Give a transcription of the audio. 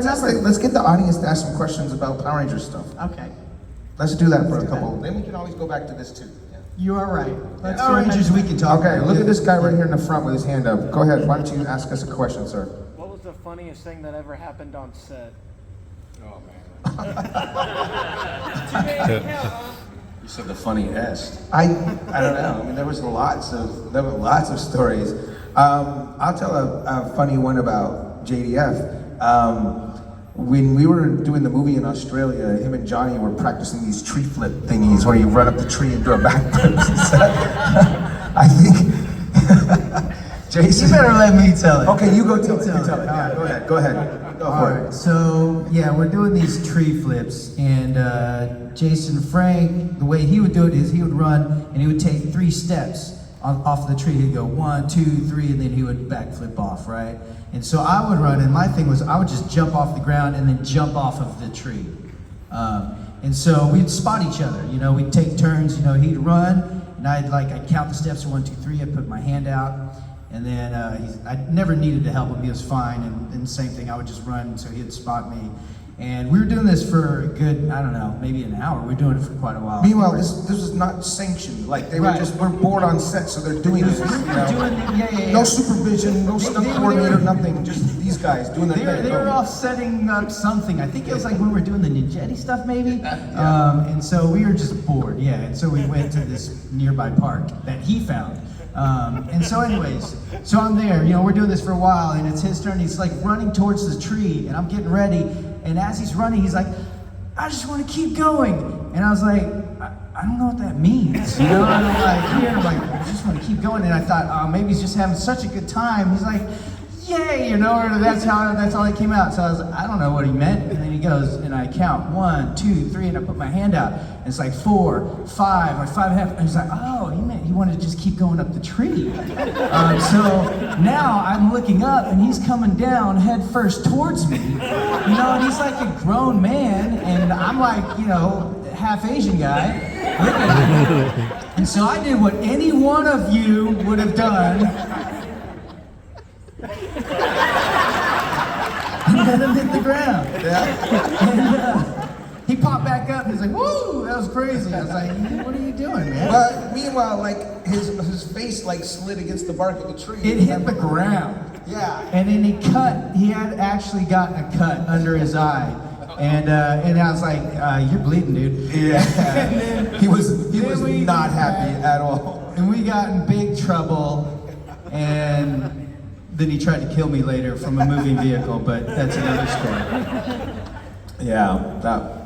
let's get the audience to ask some questions about Power Rangers stuff. Okay. Let's do that for a couple. Then we can always go back to this too. Yeah. You are right. Let's Power Rangers we can talk Okay, about. look at this guy right here in the front with his hand up. Go ahead, why don't you ask us a question, sir? What was the funniest thing that ever happened on set? Oh man. You said the funniest. I don't know. I mean, there was lots of stories. I'll tell a funny one about JDF. When we were doing the movie in Australia, him and Johnny were practicing these tree flip thingies where you run up the tree and do a backflip. I think Jason. You better let me tell it. Okay, you go tell it. tell You tell it. it. Yeah, go ahead. Go All for right, it. so yeah, we're doing these tree flips, and Jason Frank, the way he would do it is he would run and he would take 3 steps off the tree. He'd go 1, 2, 3, and then he would backflip off, right? And so I would run, and my thing was I would just jump off the ground and then jump off of the tree. And so we'd spot each other, you know, we'd take turns, you know, he'd run, and I'd count the steps, 1, 2, 3, I'd put my hand out, and then I never needed to help him, he was fine, and same thing, I would just run, so he'd spot me. And we were doing this for a good, I don't know, maybe an hour. We were doing it for quite a while. Meanwhile, this was not sanctioned. Like they were we're bored on set, so they're doing this. You know? No supervision, no stunt coordinator, nothing. Just these guys doing their thing. They were all setting up something. I think it was like when we were doing the Ninjetti stuff, maybe. And so we were just bored, yeah. And so we went to this nearby park that he found. And so anyways, so I'm there, you know, we're doing this for a while, and it's his turn. He's like running towards the tree, and I'm getting ready. And as he's running, he's like, I just want to keep going. And I was like, I don't know what that means. You know, and I'm like, I just want to keep going. And I thought, oh, maybe he's just having such a good time. He's like, yay, you know, or that's all that came out. So I was like, I don't know what he meant. And then he goes, and I count 1, 2, 3, and I put my hand out. And it's like 4, 5, like 5.5. And he's like, oh, he meant he wanted to just keep going up the tree. So now I'm looking up, and he's coming down head first towards me. You know, and he's like a grown man, and I'm like, you know, half Asian guy. And so I did what any one of you would have done. And let him hit the ground. And he popped back up and he's like, woo, that was crazy. I was like, what are you doing, man? But meanwhile, like his face like slid against the bark of the tree. It hit the ground. Yeah. And then he had actually gotten a cut under his eye. And I was like, you're bleeding, dude. Yeah. And then, he was not happy at all. And we got in big trouble, and then he tried to kill me later from a moving vehicle, but that's another story. Yeah. Good.